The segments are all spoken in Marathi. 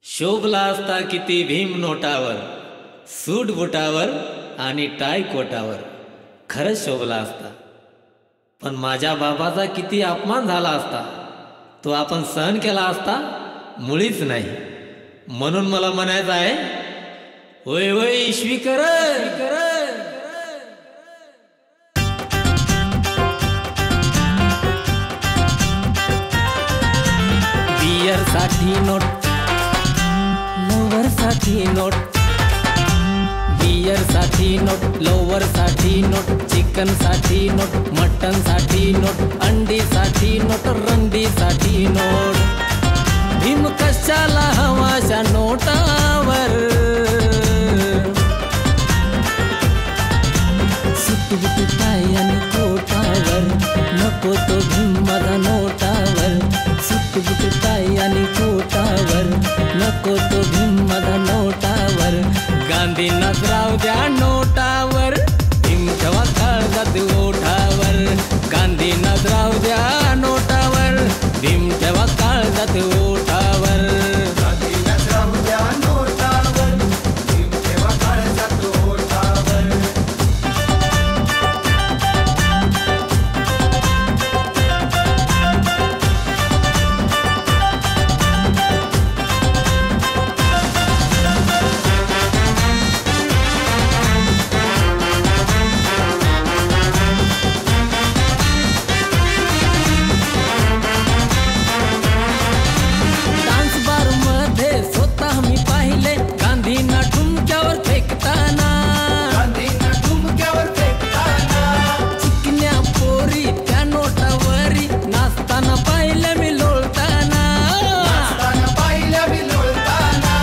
शोभला असता किती भीम नोटावर, सूट बुटावर आणि टाय कोटावर, खरंच शोभला असता. पण माझ्या बाबाचा किती अपमान झाला असता, तो आपण सहन केला असता मुळीच नाही. म्हणून मला म्हणायचं आहे, होय होय ईश्वी कर. बियर साठी नोट, लवर साठी नोट, बियर साठी नोट, लवर साठी नोट, चिकन साठी नोट, मटन साठी नोट, अंडी साठी नोट, रंडी साठी नोट. भीम कशाला हवाच्या नोटावर, सुटबुट टाय आणि कोटावर, नको तो भीम माझा नोटावर. सुटबुट टाय आणि कोटावर, नको तो भीम माझा नोटावर. गांधींनाच राहू द्या नोटावर, भीम ठेवा काळजात ओठावर. गांधींनाच राहू द्या नोटावर, भीम ठेवा काळजात ओठावर. गांधींनाच राहू द्या नोटावर, भीम ठेवा काळजात ओठावर. डान्स बार मध्ये स्वतः मी पाहिले गांधींना ठुमक्यावर फेकताना. गांधींना ठुमक्यावर फेकताना, चिकन्या पोरी त्या नोटावरी नाचताना पाहिलं मी लोळताना. नाचताना पाहिल्या मी लोळताना.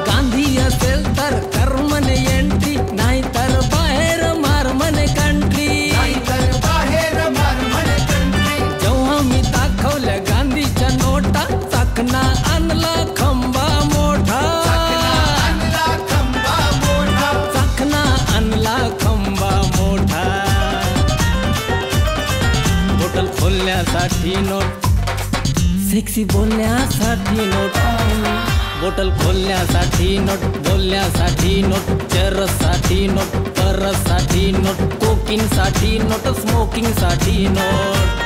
गांधी असेल तर कर म्हणे एंट्री, नाही तर बाहेर मार म्हणे कंट्री. नाहीतर बाहेर मार म्हणे कंट्री. जेव्हा मी दाखवल्या गांधीच्या नोटा, चाकणा आणला खंबा मोठा. आणला खंबा मोठा. चाकणा आणला खंबा मोठा. बॉटल खोलण्यासाठी नोट, सेक्सी बोलण्यासाठी नोट. बॉटल खोलण्यासाठी नोट, बोलण्यासाठी नोट, चरससाठी नोट, परससाठी नोट, कोकिंगसाठी नोट, स्मोकिंगसाठी नोट.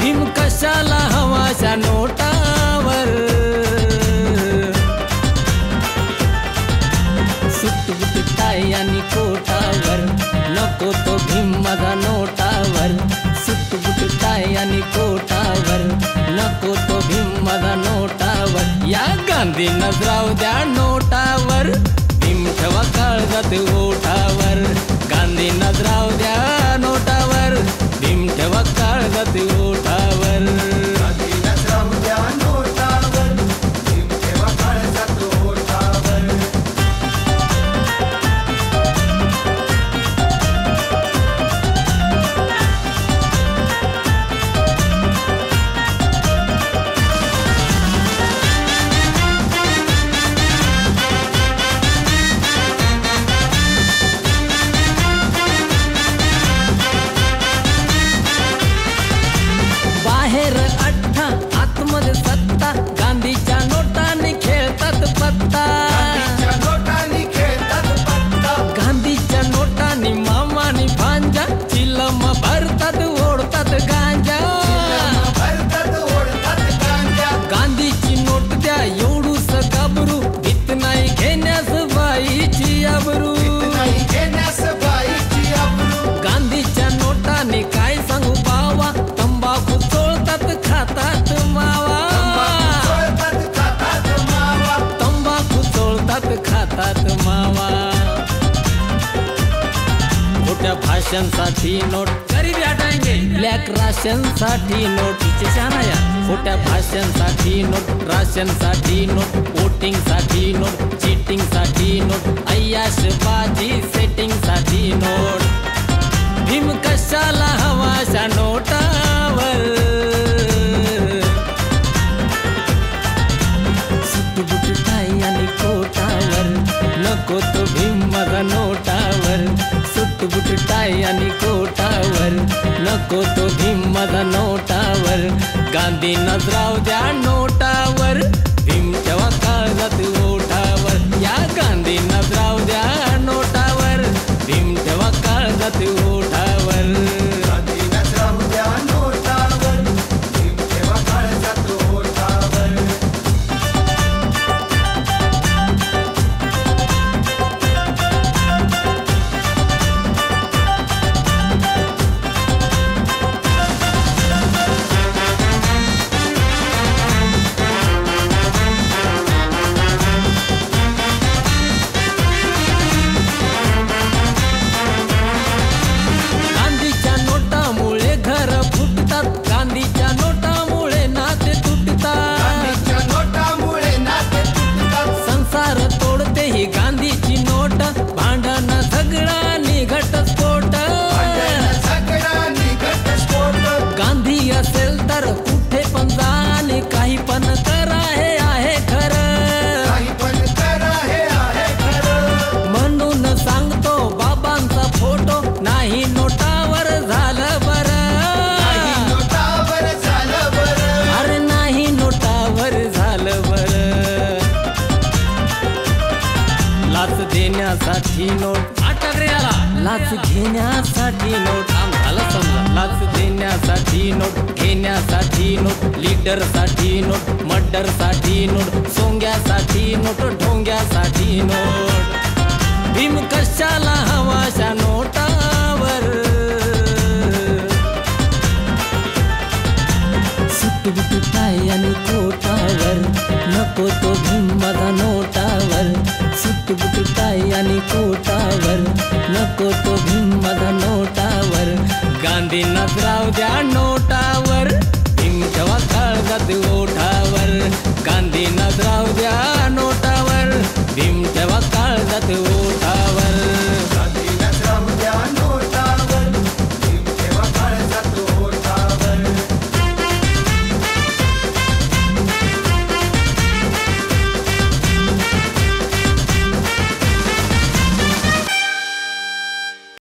भीम कशाला हवाच्या नोटावर, सुटबुट टाय आणि कोटावर, नको तो भीम माझा नोटावर. सुटबुट टाय आणि कोटावर, नको तो भीम माझा नोटावर. या गांधींनाच राहू द्या नोटावर, भीम ठेवा काळजात ओठावर. गांधींनाच राहू द्या नोटावर, भीम ठेवा काळजात ओठावर. गांधींनाच राहू द्या नोटावर, भीम ठेवा काळजात ओठावर. बाहेर अठ्ठा आतमध्ये सत्ता, गांधीच्या नोटाने खेळतात पत्ता. गांधीच्या नोटांनी खेळतात पत्ता. गांधीच्या नोटाने मामानी भांजा, चिलम भरतात ओढतात गांजा. भरतात ओढतात गांजा. गांधीची नोट द्या एवढूस गाबरू, भीत नाही घेण्यास बाईची आबरू. नाही घेण्यास बाईची आबरू. गांधीच्या नोटाने काय सांगू बावा, तंबाखू चोळतात खातात मावा. चोळतात खातात मावा. तंबाखू चोळतात खातात मावा. खोट्या भाषणसाठी नोट, गरीबी हटाएंगे. ब्लॅक राशनसाठी नोट, शानाया. खोट्या भाषणसाठी नोट, राशनसाठी नोट, वोटिंगसाठी नोट, चिटिंगसाठी नोट, अय्याशबाजी सेटिंगसाठी नोट. भीम कशाला हवाच्या नोटावर, सुटबुट टाय आणि कोटावर, नको तो भीम माझा नोटावर. सुटबुट टाय आणि कोटावर, नको तो भीम माझा नोटावर. गांधींनाच राहू द्या नोटावर, भीम ठेवा काळजात घेण्यासाठी नोट, अटक रे याला. लाच घेण्यासाठी नोट, काम झालं समजा. लाच देण्यासाठी नोट, घेण्यासाठी नोट, लीडरसाठी नोट, मर्डरसाठी नोट, सोंग्यासाठी नोट, ढोंग्यासाठी नोट. भीम कशाला हवाशा नोटावर, सुटबुट टाय आणि कोटावर, नको तो भीम माझा नोटावर. सुटबुट टाय आणि कोटावर, नको तो भीम माझा नोटावर. गांधींनाच राव द्या नोटावर, भीम ठेवा काळजात ओठावर. गांधींनाच राव द्या नोटावर, भीम ठेवा काळजात ओठावर.